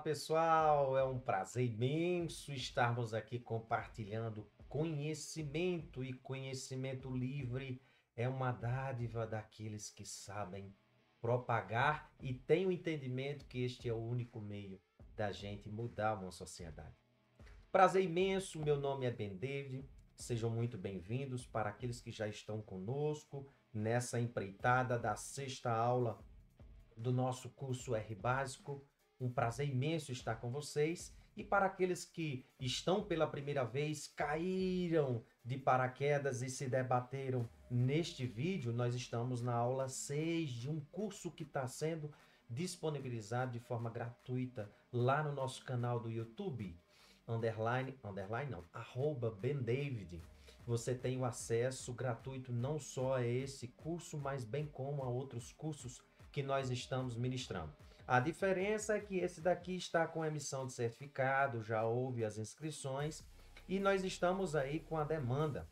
pessoal, é um prazer imenso estarmos aqui compartilhando conhecimento e conhecimento livre é uma dádiva daqueles que sabem propagar e têm o entendimento que este é o único meio da gente mudar uma sociedade. Prazer imenso, meu nome é Ben David, sejam muito bem-vindos para aqueles que já estão conosco nessa empreitada da sexta aula do nosso curso R Básico. Um prazer imenso estar com vocês. E para aqueles que estão pela primeira vez, caíram de paraquedas e se debateram neste vídeo, nós estamos na aula 6 de um curso que está sendo disponibilizado de forma gratuita lá no nosso canal do YouTube, @BenDavid. Você tem o acesso gratuito não só a esse curso, mas bem como a outros cursos que nós estamos ministrando. A diferença é que esse daqui está com emissão de certificado, já houve as inscrições e nós estamos aí com a demanda,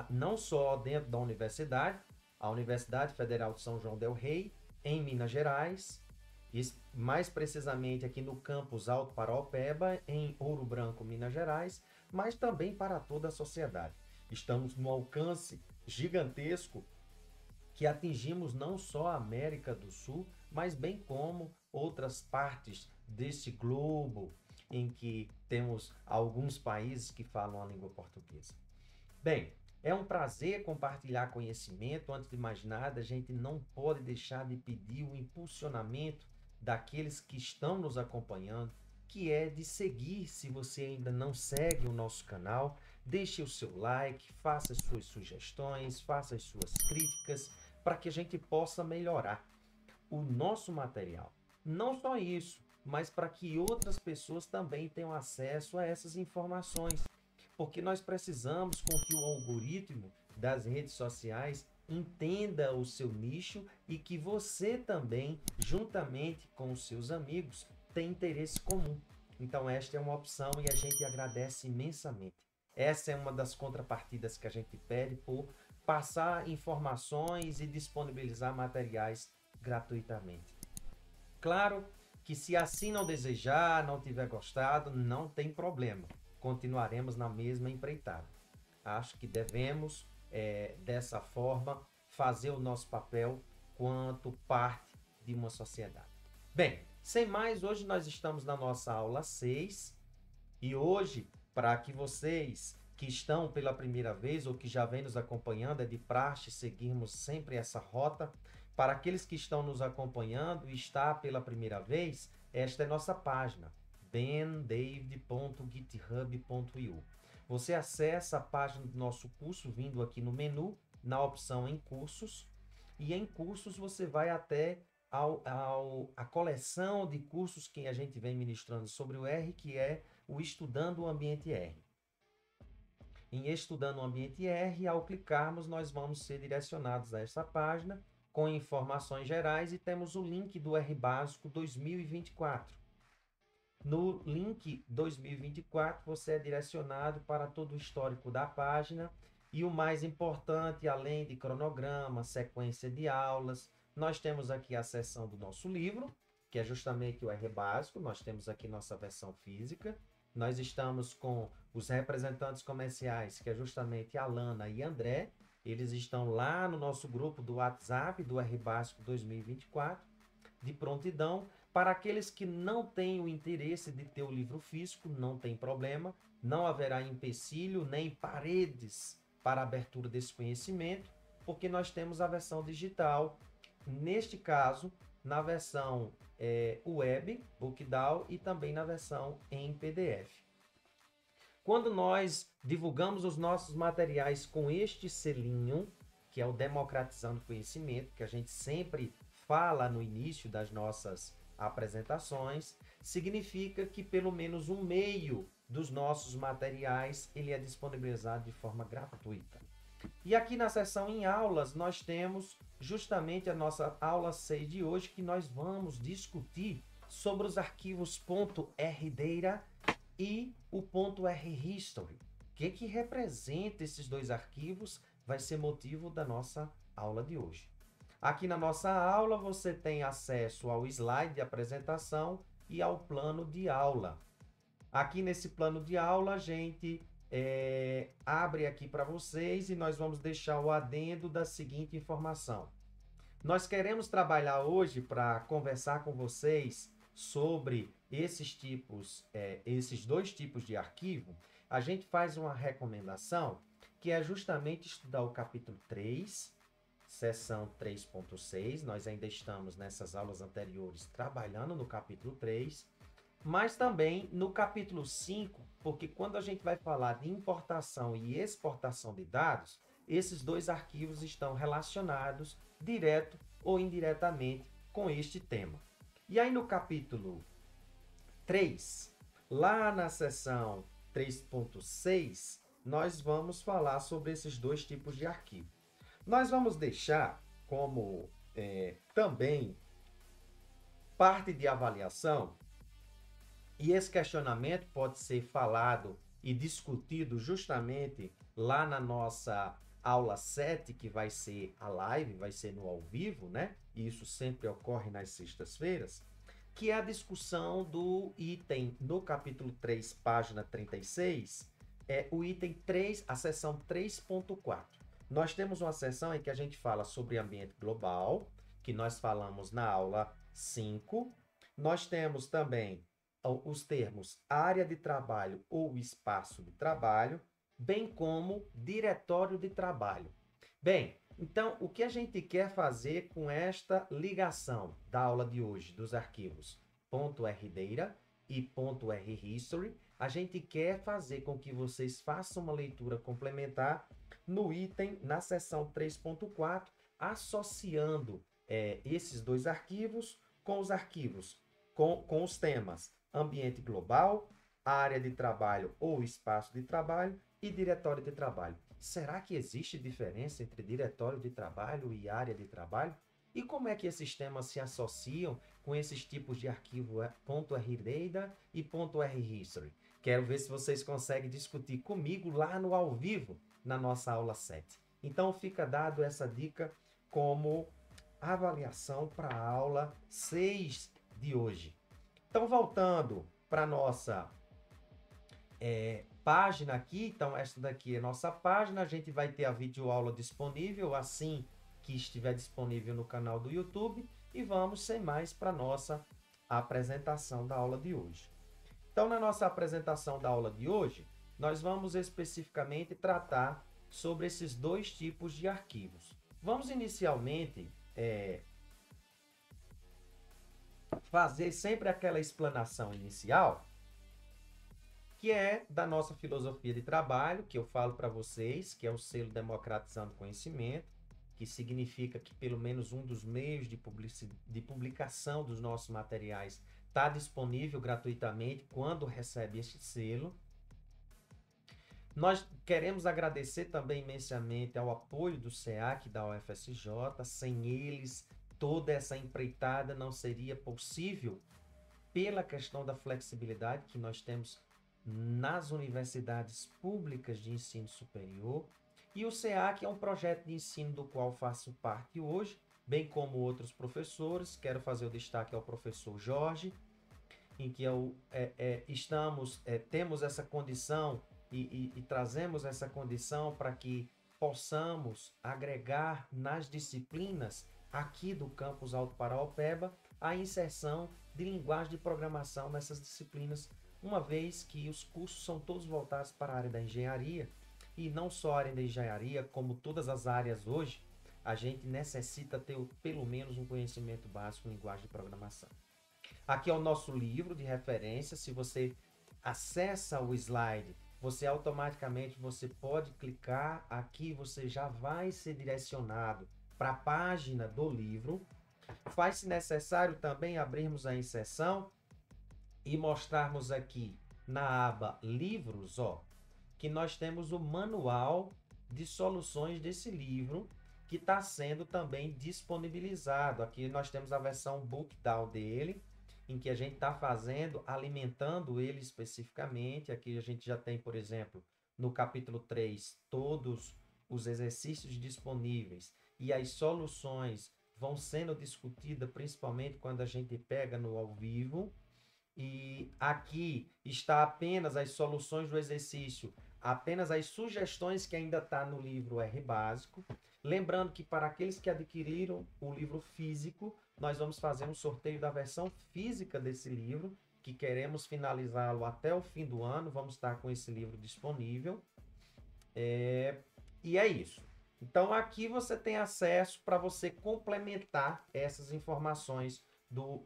não só dentro da universidade, a Universidade Federal de São João del Rei, em Minas Gerais, e mais precisamente aqui no campus Alto Paraopeba, em Ouro Branco, Minas Gerais, mas também para toda a sociedade. Estamos no alcance gigantesco que atingimos não só a América do Sul, mas bem como outras partes desse globo em que temos alguns países que falam a língua portuguesa. Bem, é um prazer compartilhar conhecimento. Antes de mais nada, a gente não pode deixar de pedir o impulsionamento daqueles que estão nos acompanhando, que é de seguir. Se você ainda não segue o nosso canal, deixe o seu like, faça as suas sugestões, faça as suas críticas, para que a gente possa melhorar o nosso material. Não só isso, mas para que outras pessoas também tenham acesso a essas informações. Porque nós precisamos com que o algoritmo das redes sociais entenda o seu nicho e que você também, juntamente com os seus amigos, tenha interesse comum. Então esta é uma opção e a gente agradece imensamente. Essa é uma das contrapartidas que a gente pede por passar informações e disponibilizar materiais gratuitamente. Claro que se assim não desejar, não tiver gostado, não tem problema. Continuaremos na mesma empreitada. Acho que devemos, dessa forma, fazer o nosso papel quanto parte de uma sociedade. Bem, sem mais, hoje nós estamos na nossa aula 6 e hoje, para que vocês que estão pela primeira vez ou que já vêm nos acompanhando, é de praxe seguirmos sempre essa rota. Para aqueles que estão nos acompanhando e está pela primeira vez, esta é nossa página, bendavid.github.io. Você acessa a página do nosso curso vindo aqui no menu, na opção em cursos, e em cursos você vai até a coleção de cursos que a gente vem ministrando sobre o R, que é o Estudando o Ambiente R. Em Estudando o Ambiente R, ao clicarmos, nós vamos ser direcionados a essa página com informações gerais e temos o link do R Básico 2024. No link 2024, você é direcionado para todo o histórico da página e o mais importante, além de cronograma, sequência de aulas, nós temos aqui a seção do nosso livro, que é justamente o R Básico. Nós temos aqui nossa versão física. Nós estamos com os representantes comerciais, que é justamente a Lana e André. Eles estão lá no nosso grupo do WhatsApp do R Básico 2024, de prontidão. Para aqueles que não têm o interesse de ter o livro físico, não tem problema. Não haverá empecilho nem paredes para a abertura desse conhecimento, porque nós temos a versão digital, neste caso, na versão web, BookDAO, e também na versão em PDF. Quando nós divulgamos os nossos materiais com este selinho, que é o Democratizando Conhecimento, que a gente sempre fala no início das nossas apresentações, significa que pelo menos um meio dos nossos materiais ele é disponibilizado de forma gratuita. E aqui na seção em aulas, nós temos justamente a nossa aula 6 de hoje, que nós vamos discutir sobre os arquivos .rdata e o .rhistory. O que representa esses dois arquivos vai ser motivo da nossa aula de hoje. Aqui na nossa aula você tem acesso ao slide de apresentação e ao plano de aula. Aqui nesse plano de aula, a gente abre aqui para vocês e nós vamos deixar o adendo da seguinte informação. Nós queremos trabalhar hoje para conversar com vocês sobre esses dois tipos de arquivo. A gente faz uma recomendação que é justamente estudar o capítulo 3, seção 3.6. Nós ainda estamos nessas aulas anteriores trabalhando no capítulo 3, mas também no capítulo 5, porque quando a gente vai falar de importação e exportação de dados, esses dois arquivos estão relacionados direto ou indiretamente com este tema. E aí no capítulo 3, lá na seção 3.6, nós vamos falar sobre esses dois tipos de arquivo. Nós vamos deixar como também parte de avaliação, e esse questionamento pode ser falado e discutido justamente lá na nossa aula 7, que vai ser a live, vai ser no ao vivo, né? E isso sempre ocorre nas sextas-feiras, que é a discussão do item no capítulo 3, página 36, o item 3, a seção 3.4. Nós temos uma seção em que a gente fala sobre ambiente global, que nós falamos na aula 5. Nós temos também os termos área de trabalho ou espaço de trabalho, bem como diretório de trabalho. Bem, então, o que a gente quer fazer com esta ligação da aula de hoje dos arquivos .rdata e .rhistory, a gente quer fazer com que vocês façam uma leitura complementar no item, na seção 3.4, associando esses dois arquivos com os arquivos, com os temas ambiente global, área de trabalho ou espaço de trabalho e diretório de trabalho. Será que existe diferença entre diretório de trabalho e área de trabalho? E como é que esses temas se associam com esses tipos de arquivo .rdata e .rhistory? Quero ver se vocês conseguem discutir comigo lá no ao vivo, na nossa aula 7. Então, fica dado essa dica como avaliação para a aula 6 de hoje. Então, voltando para a nossa página aqui, então esta daqui é a nossa página, a gente vai ter a videoaula disponível assim que estiver disponível no canal do YouTube, e vamos sem mais para a nossa apresentação da aula de hoje. Então, na nossa apresentação da aula de hoje, nós vamos especificamente tratar sobre esses dois tipos de arquivos. Vamos inicialmente fazer sempre aquela explanação inicial, que é da nossa filosofia de trabalho, que eu falo para vocês, que é o selo Democratizando Conhecimento, que significa que pelo menos um dos meios de publicação dos nossos materiais está disponível gratuitamente quando recebe este selo. Nós queremos agradecer também imensamente ao apoio do SEAC da UFSJ. Sem eles, toda essa empreitada não seria possível pela questão da flexibilidade que nós temos nas universidades públicas de ensino superior. E o SEAC é um projeto de ensino do qual faço parte hoje, bem como outros professores. Quero fazer o destaque ao professor Jorge, em que temos essa condição e trazemos essa condição para que possamos agregar nas disciplinas aqui do campus Alto Paraopeba a inserção de linguagem de programação nessas disciplinas, uma vez que os cursos são todos voltados para a área da engenharia, e não só a área da engenharia, como todas as áreas hoje, a gente necessita ter pelo menos um conhecimento básico em linguagem de programação. Aqui é o nosso livro de referência. Se você acessa o slide, você automaticamente pode clicar aqui, você já vai ser direcionado para a página do livro. Faz-se necessário também abrirmos a inserção e mostrarmos aqui na aba livros, que nós temos o manual de soluções desse livro, que está sendo também disponibilizado. Aqui nós temos a versão Bookdown dele, em que a gente está alimentando ele especificamente. Aqui a gente já tem, por exemplo, no capítulo 3, todos os exercícios disponíveis e as soluções vão sendo discutidas, principalmente quando a gente pega no ao vivo. e aqui está apenas as soluções do exercício, apenas as sugestões que ainda está no livro R básico. Lembrando que para aqueles que adquiriram o livro físico, nós vamos fazer um sorteio da versão física desse livro, que queremos finalizá-lo até o fim do ano. Vamos estar com esse livro disponível. E é isso. Então aqui você tem acesso para você complementar essas informações do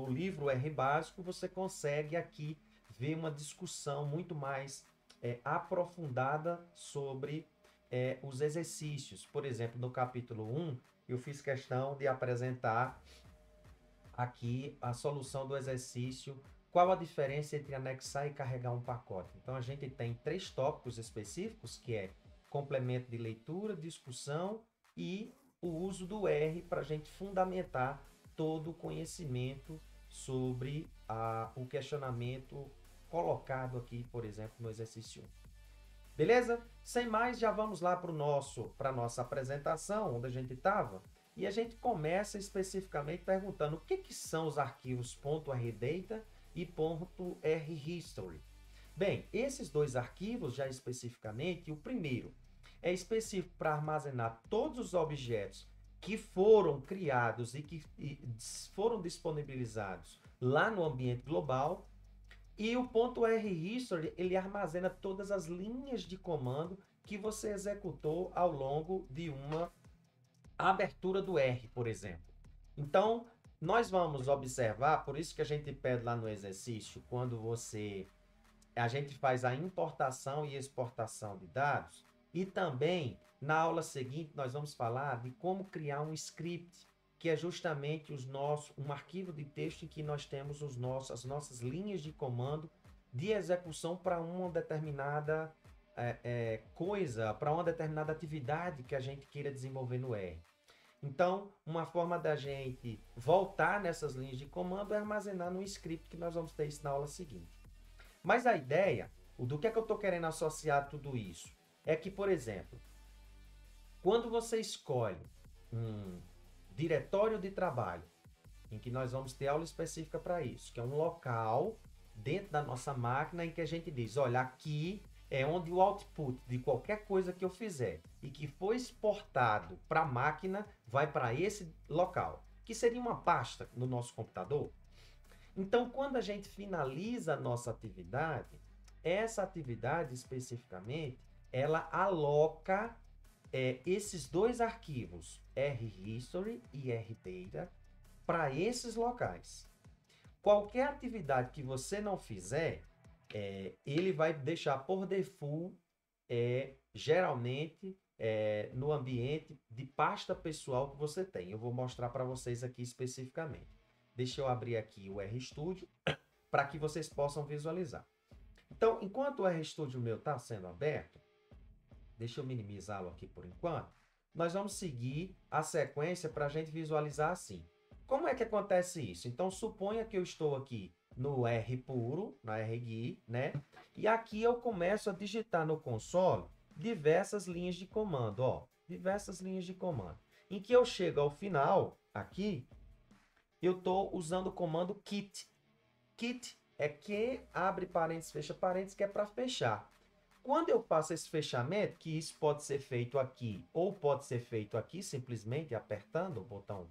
livro R básico. Você consegue aqui ver uma discussão muito mais aprofundada sobre os exercícios. Por exemplo, no capítulo 1, eu fiz questão de apresentar aqui a solução do exercício. Qual a diferença entre anexar e carregar um pacote? Então, a gente tem 3 tópicos específicos, que é complemento de leitura, discussão e o uso do R para a gente fundamentar todo o conhecimento sobre o questionamento colocado aqui, por exemplo, no exercício 1. Beleza? Sem mais, já vamos lá para a nossa apresentação, onde a gente estava. E a gente começa especificamente perguntando o que são os arquivos .rdata e .rhistory. Bem, esses 2 arquivos, já especificamente, o primeiro é específico para armazenar todos os objetos que foram criados e que foram disponibilizados lá no ambiente global. E o .rhistory, ele armazena todas as linhas de comando que você executou ao longo de uma abertura do R, por exemplo. Então, nós vamos observar, por isso que a gente pede lá no exercício, quando a gente faz a importação e exportação de dados, e também, na aula seguinte, nós vamos falar de como criar um script, que é justamente um arquivo de texto em que nós temos as nossas linhas de comando de execução para uma determinada coisa, para uma determinada atividade que a gente queira desenvolver no R. Então, uma forma da gente voltar nessas linhas de comando é armazenar no script, que nós vamos ter isso na aula seguinte. Mas a ideia, do que é que eu estou querendo associar a tudo isso? É que, por exemplo, quando você escolhe um diretório de trabalho, em que nós vamos ter aula específica para isso, que é um local dentro da nossa máquina em que a gente diz, olha, aqui é onde o output de qualquer coisa que eu fizer e que foi exportado para a máquina vai para esse local, que seria uma pasta no nosso computador. Então, quando a gente finaliza a nossa atividade, essa atividade especificamente, ela aloca esses 2 arquivos, rhistory e rdata, para esses locais. Qualquer atividade que você não fizer, ele vai deixar por default, geralmente, no ambiente de pasta pessoal que você tem. Eu vou mostrar para vocês aqui especificamente. Deixa eu abrir aqui o RStudio para que vocês possam visualizar. Então, enquanto o RStudio meu está sendo aberto, deixa eu minimizá-lo aqui por enquanto, nós vamos seguir a sequência para a gente visualizar assim. Como é que acontece isso? Então, suponha que eu estou aqui no R puro, na RGui, né? E aqui eu começo a digitar no console diversas linhas de comando, ó. Diversas linhas de comando. Em que eu chego ao final, aqui, eu estou usando o comando kit. Kit é que abre parênteses, fecha parênteses, que é para fechar. Quando eu faço esse fechamento, que isso pode ser feito aqui ou pode ser feito aqui, simplesmente apertando o botão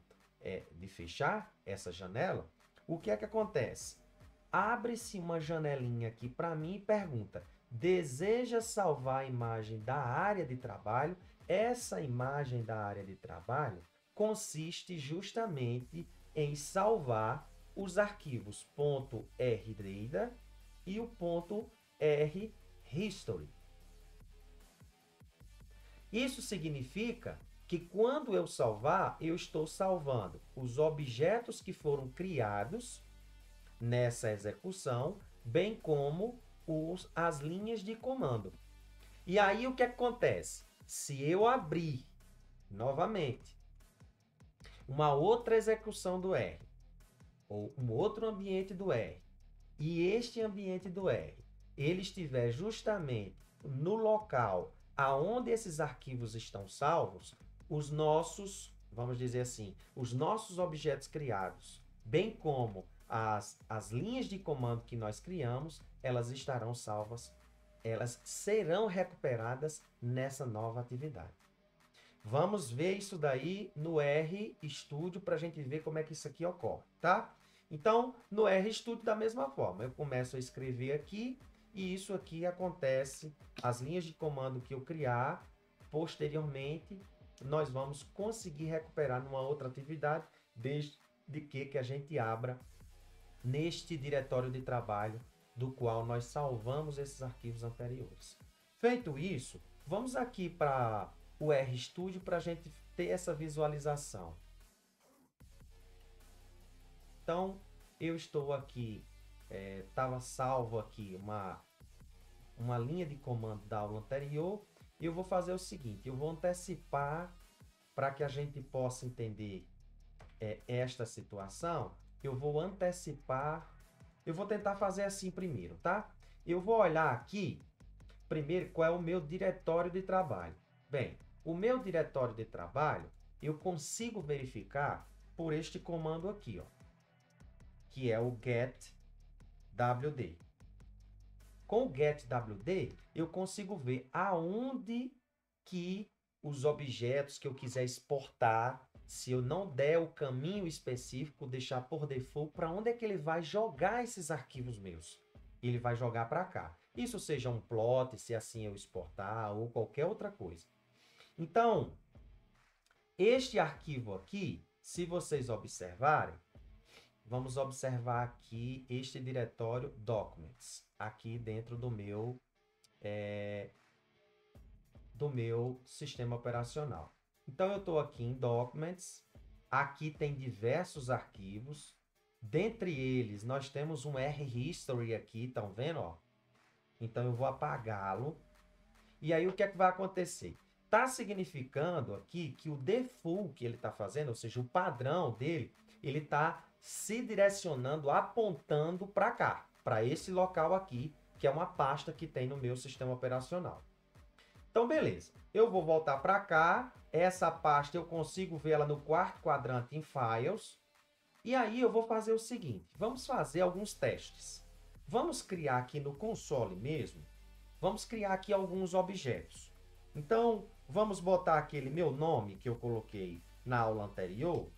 de fechar essa janela, o que é que acontece? Abre-se uma janelinha aqui para mim e pergunta, deseja salvar a imagem da área de trabalho? Essa imagem da área de trabalho consiste justamente em salvar os arquivos .rdata e o .rhistory. Isso significa que quando eu salvar, eu estou salvando os objetos que foram criados nessa execução, bem como as linhas de comando. E aí o que acontece? Se eu abrir novamente uma outra execução do R, ou um outro ambiente do R, e este ambiente do R, ele estiver justamente no local aonde esses arquivos estão salvos, os nossos, vamos dizer assim, os nossos objetos criados, bem como as linhas de comando que nós criamos, elas estarão salvas, elas serão recuperadas nessa nova atividade. Vamos ver isso daí no RStudio para a gente ver como é que isso aqui ocorre, tá? Então, no RStudio da mesma forma, eu começo a escrever aqui e isso aqui acontece, as linhas de comando que eu criar, posteriormente, nós vamos conseguir recuperar numa outra atividade, desde que a gente abra neste diretório de trabalho do qual nós salvamos esses arquivos anteriores. Feito isso, vamos aqui para o RStudio para a gente ter essa visualização. Então, eu estou aqui, estava salvo aqui uma linha de comando da aula anterior, e eu vou fazer o seguinte, eu vou antecipar para que a gente possa entender esta situação, eu vou antecipar, eu vou tentar fazer assim primeiro, tá? Eu vou olhar aqui, primeiro, qual é o meu diretório de trabalho. Bem, o meu diretório de trabalho, eu consigo verificar por este comando aqui, ó, que é o getWD. Com o getWD, eu consigo ver aonde que os objetos que eu quiser exportar, se eu não der o caminho específico, deixar por default, para onde é que ele vai jogar esses arquivos meus? Ele vai jogar para cá. Isso seja um plot, se assim eu exportar, ou qualquer outra coisa. Então, este arquivo aqui, se vocês observarem, vamos observar aqui este diretório Documents, aqui dentro do meu sistema operacional. Então, eu estou aqui em Documents, aqui tem diversos arquivos, dentre eles nós temos um RHistory aqui, estão vendo? Ó? Então, eu vou apagá-lo, e aí o que é que vai acontecer? Está significando aqui que o default que ele está fazendo, ou seja, o padrão dele, ele está se direcionando, apontando para cá, para esse local aqui, que é uma pasta que tem no meu sistema operacional. Então, beleza. Eu vou voltar para cá. Essa pasta eu consigo ver ela no quarto quadrante em Files. E aí eu vou fazer o seguinte. Vamos fazer alguns testes. Vamos criar aqui no console mesmo. Vamos criar aqui alguns objetos. Então, vamos botar aquele meu nome que eu coloquei na aula anterior.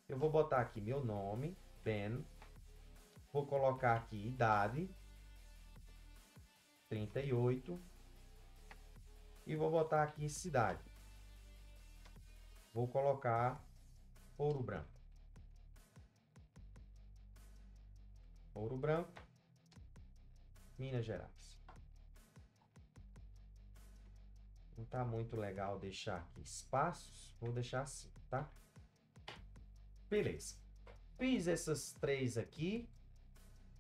Eu vou botar aqui meu nome, Ben. Vou colocar aqui idade, 38. E vou botar aqui cidade. Vou colocar Ouro Branco. Ouro Branco, Minas Gerais. Não está muito legal deixar aqui espaços. Vou deixar assim, tá? Beleza. Fiz essas três aqui.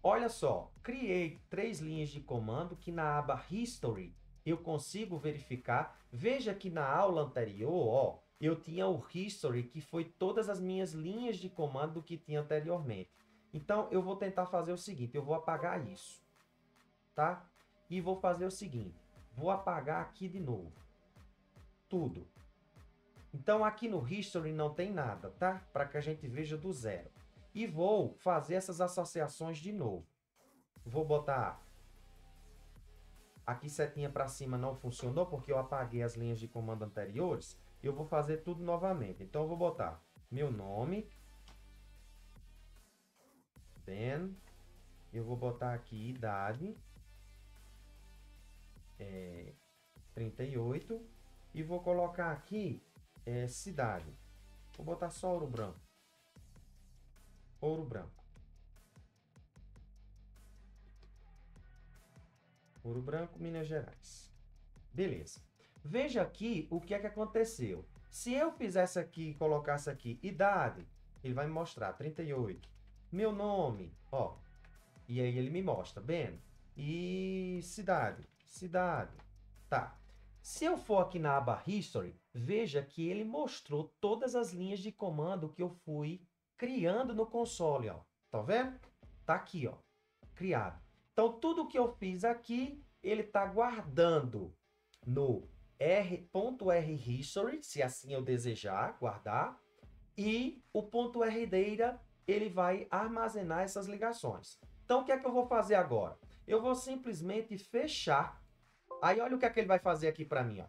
Olha só, criei 3 linhas de comando que na aba History eu consigo verificar. Veja que na aula anterior, ó, eu tinha o History, que foi todas as minhas linhas de comando que tinha anteriormente. Então, eu vou tentar fazer o seguinte, eu vou apagar isso, tá? E vou fazer o seguinte, vou apagar aqui de novo, tudo. Então, aqui no History não tem nada, tá? Para que a gente veja do zero. E vou fazer essas associações de novo. Vou botar aqui setinha para cima não funcionou porque eu apaguei as linhas de comando anteriores. Eu vou fazer tudo novamente. Então, eu vou botar meu nome, Ben. Eu vou botar aqui idade, 38. E vou colocar aqui cidade. Vou botar só Ouro Branco. Ouro Branco. Ouro Branco, Minas Gerais. Beleza. Veja aqui o que é que aconteceu. Se eu fizesse aqui, colocasse aqui idade, ele vai me mostrar 38. Meu nome, ó. E aí ele me mostra, Ben. E cidade. Cidade. Tá. Se eu for aqui na aba History, veja que ele mostrou todas as linhas de comando que eu fui criando no console, ó. Tá vendo? Tá aqui, ó. Criado. Então, tudo que eu fiz aqui, ele está guardando no .rhistory, se assim eu desejar guardar, e o .rData ele vai armazenar essas ligações. Então, o que é que eu vou fazer agora? Eu vou simplesmente fechar. Aí, olha o que é que ele vai fazer aqui para mim. Ó.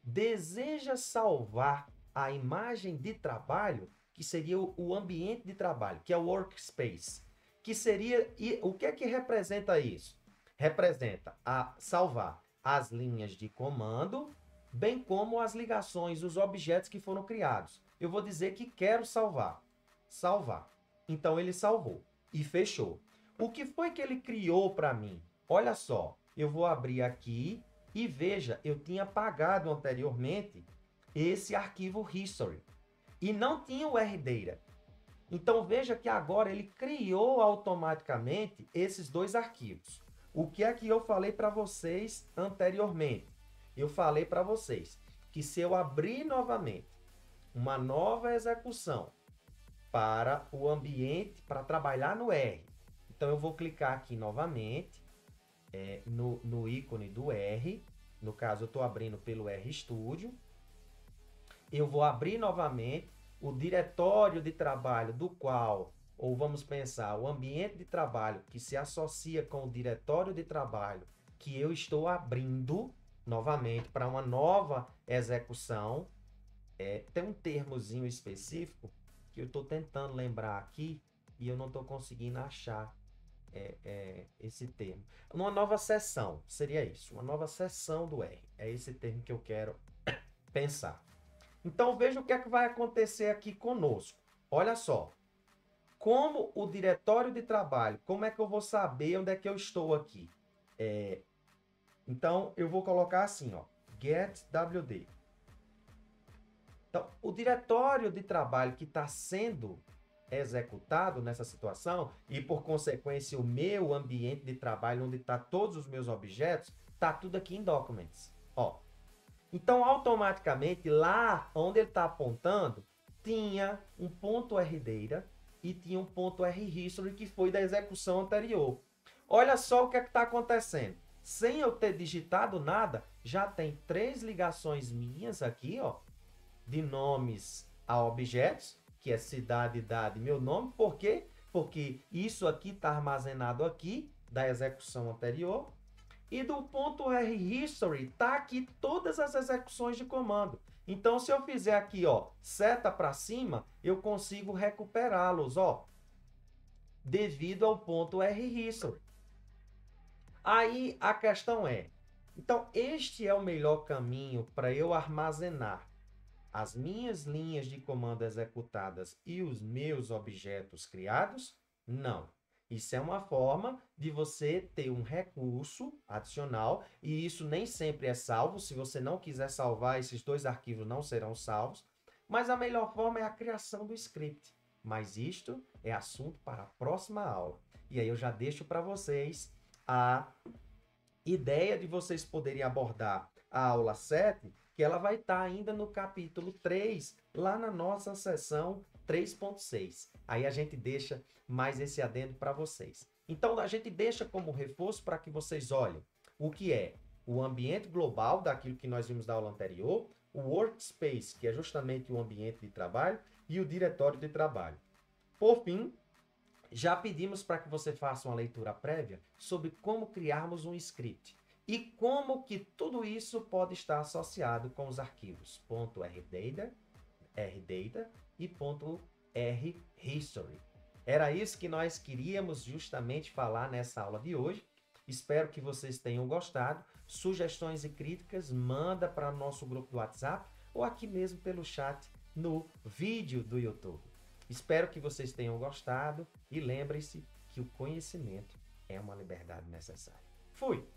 Deseja salvar a imagem de trabalho, que seria o ambiente de trabalho, que é o workspace. Que seria, e o que é que representa isso? Representa salvar as linhas de comando, bem como as ligações, os objetos que foram criados. Eu vou dizer que quero salvar. Salvar. Então, ele salvou e fechou. O que foi que ele criou para mim? Olha só, eu vou abrir aqui e veja, eu tinha apagado anteriormente esse arquivo history e não tinha o RData. Então, veja que agora ele criou automaticamente esses dois arquivos. O que é que eu falei para vocês anteriormente? Eu falei para vocês que se eu abrir novamente uma nova execução para o ambiente, para trabalhar no R, então eu vou clicar aqui novamente no ícone do R, no caso eu estou abrindo pelo RStudio, eu vou abrir novamente o diretório de trabalho do qual, ou vamos pensar, o ambiente de trabalho que se associa com o diretório de trabalho que eu estou abrindo novamente para uma nova execução. Tem um termozinho específico que eu estou tentando lembrar aqui e eu não estou conseguindo achar esse termo. Uma nova seção, seria isso, uma nova seção do R. É esse termo que eu quero pensar. Então, veja o que é que vai acontecer aqui conosco. Olha só. Como o diretório de trabalho, como é que eu vou saber onde é que eu estou aqui? Então, eu vou colocar assim, ó, getWD. Então, o diretório de trabalho que está sendo executado nessa situação, e por consequência o meu ambiente de trabalho, onde está todos os meus objetos, está tudo aqui em Documents. Ó. Então, automaticamente, lá onde ele está apontando, tinha um ponto RData e tinha um ponto RHistory, que foi da execução anterior. Olha só o que é que está acontecendo. Sem eu ter digitado nada, já tem 3 ligações minhas aqui, ó, de nomes a objetos, que é cidade, idade, meu nome. Por quê? Porque isso aqui está armazenado aqui, da execução anterior. E do ponto RHistory, está aqui todas as execuções de comando. Então, se eu fizer aqui, ó, seta para cima, eu consigo recuperá-los, ó, devido ao ponto RHistory. Aí, a questão é, então, este é o melhor caminho para eu armazenar as minhas linhas de comando executadas e os meus objetos criados? Não. Isso é uma forma de você ter um recurso adicional, e isso nem sempre é salvo. Se você não quiser salvar, esses 2 arquivos não serão salvos. Mas a melhor forma é a criação do script. Mas isto é assunto para a próxima aula. E aí eu já deixo para vocês a ideia de vocês poderem abordar a aula 7, que ela vai estar ainda no capítulo 3, lá na nossa seção 3.6. Aí a gente deixa mais esse adendo para vocês. Então, a gente deixa como reforço para que vocês olhem o que é o ambiente global daquilo que nós vimos na aula anterior, o workspace, que é justamente o ambiente de trabalho, e o diretório de trabalho. Por fim, já pedimos para que você faça uma leitura prévia sobre como criarmos um script e como que tudo isso pode estar associado com os arquivos .rdata e .rhistory. Era isso que nós queríamos justamente falar nessa aula de hoje. Espero que vocês tenham gostado. Sugestões e críticas, manda para o nosso grupo do WhatsApp ou aqui mesmo pelo chat no vídeo do YouTube. Espero que vocês tenham gostado e lembrem-se que o conhecimento é uma liberdade necessária. Fui!